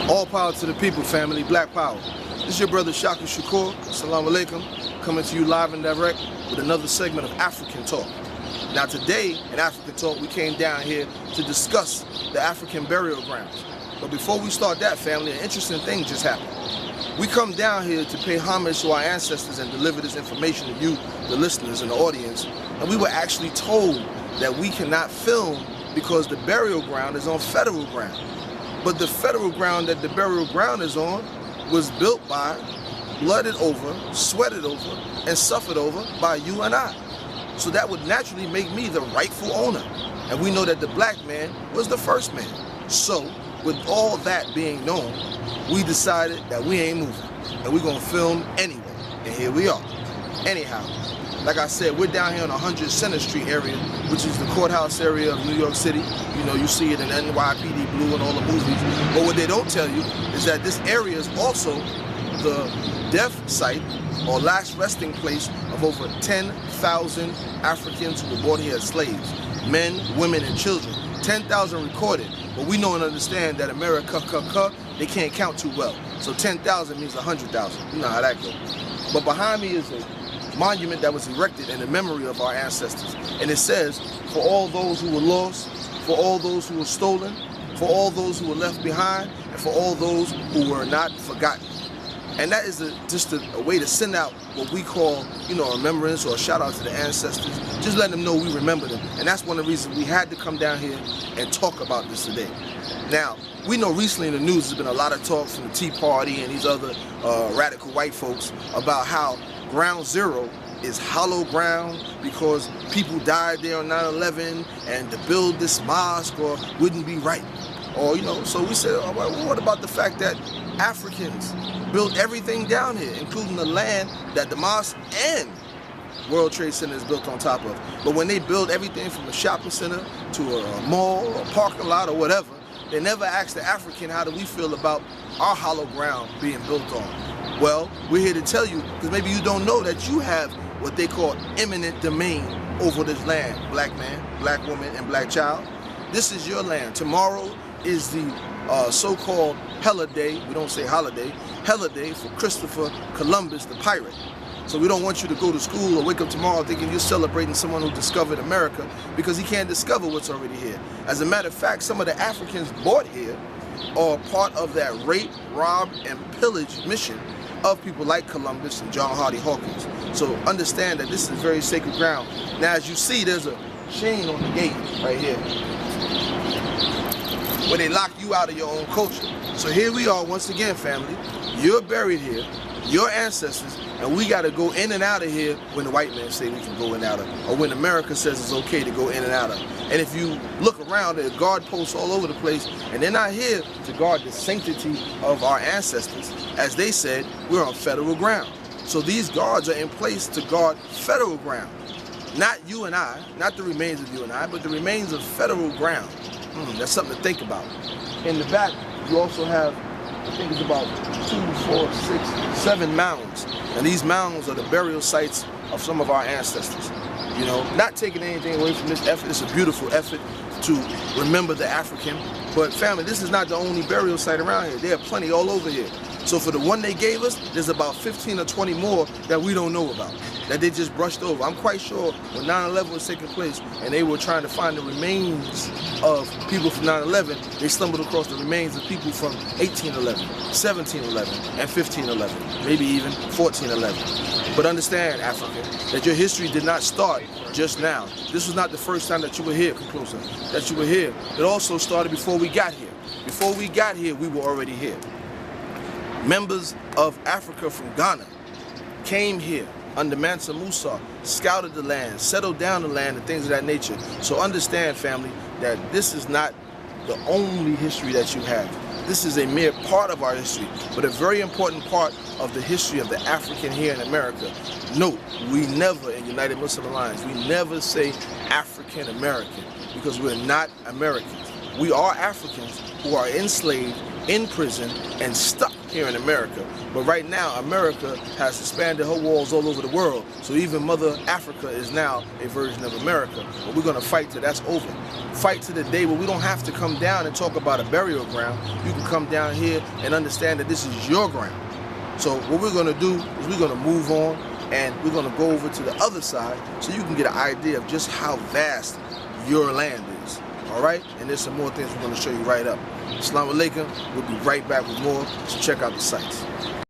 All power to the people, family. Black power. This is your brother Shaka Shakur. Assalamu alaikum. Coming to you live and direct with another segment of African Talk. Now today in African Talk we came down here to discuss the African burial grounds. But before we start that, family, an interesting thing just happened. We come down here to pay homage to our ancestors and deliver this information to you, the listeners and the audience. And we were actually told that we cannot film because the burial ground is on federal ground. But the federal ground that the burial ground is on was built by, blooded over, sweated over, and suffered over by you and I. So that would naturally make me the rightful owner. And we know that the black man was the first man. So with all that being known, we decided that we ain't moving. And we're gonna film anyway. And here we are. Anyhow, like I said, we're down here on 100 Center Street area, which is the courthouse area of New York City. You know, you see it in NYPD Blue and all the movies. But what they don't tell you is that this area is also the death site or last resting place of over 10,000 Africans who were born here as slaves. Men, women, and children. 10,000 recorded. But we know and understand that America, they can't count too well. So 10,000 means 100,000. You know how that goes. But behind me is a monument that was erected in the memory of our ancestors. And it says, for all those who were lost, for all those who were stolen, for all those who were left behind, and for all those who were not forgotten. And that is just a way to send out what we call, you know, a remembrance or a shout out to the ancestors. Just letting them know we remember them. And that's one of the reasons we had to come down here and talk about this today. Now, we know recently in the news there's been a lot of talk from the Tea Party and these other radical white folks about how Ground Zero is hollow ground because people died there on 9/11 and to build this mosque or wouldn't be right. Or, you know, so we said, oh, well, what about the fact that Africans built everything down here, including the land that the mosque and World Trade Center is built on top of. But when they build everything from a shopping center to a mall or a parking lot or whatever, they never ask the African, how do we feel about our hollow ground being built on? Well, we're here to tell you, because maybe you don't know that you have what they call eminent domain over this land, black man, black woman, and black child. This is your land. Tomorrow is the so-called Hella Day, we don't say holiday, Hella Day for Christopher Columbus, the pirate. So we don't want you to go to school or wake up tomorrow thinking you're celebrating someone who discovered America, because he can't discover what's already here. As a matter of fact, some of the Africans bought here are part of that rape, rob, and pillage mission of people like Columbus and John Hardy Hawkins. So understand that this is very sacred ground. Now, as you see, there's a chain on the gate right here where they lock you out of your own culture. So here we are once again, family. You're buried here, your ancestors, and we got to go in and out of here when the white man say we can go in and out of, or when America says it's okay to go in and out of. And if you look around, there are guard posts all over the place, and they're not here to guard the sanctity of our ancestors. As they said, we're on federal ground. So these guards are in place to guard federal ground. Not you and I, not the remains of you and I, but the remains of federal ground. That's something to think about. In the back, you also have, I think it's about 2, 4, 6, 7 mounds. And these mounds are the burial sites of some of our ancestors. You know, not taking anything away from this effort. It's a beautiful effort to remember the African. But family, this is not the only burial site around here. There are plenty all over here. So for the one they gave us, there's about 15 or 20 more that we don't know about, that they just brushed over. I'm quite sure when 9/11 was taking place and they were trying to find the remains of people from 9/11, they stumbled across the remains of people from 1811, 1711, and 1511, maybe even 1411. But understand, Africa, that your history did not start just now. This was not the first time that you were here, Conclusive, that you were here. It also started before we got here. Before we got here, we were already here. Members of Africa from Ghana came here under Mansa Musa, scouted the land, settled down the land, and things of that nature. So understand, family, that this is not the only history that you have. This is a mere part of our history, but a very important part of the history of the African here in America. Note, we never, in United Muslim Alliance, we never say African American, because we're not Americans. We are Africans who are enslaved, in prison, and stuck here in America. But right now, America has expanded her walls all over the world. So even Mother Africa is now a version of America. But we're going to fight till that's over. Fight to the day where we don't have to come down and talk about a burial ground. You can come down here and understand that this is your ground. So what we're going to do is we're going to move on, and we're going to go over to the other side so you can get an idea of just how vast your land is. All right? And there's some more things we're going to show you right up. Assalamu alaikum. We'll be right back with more, so check out the sites.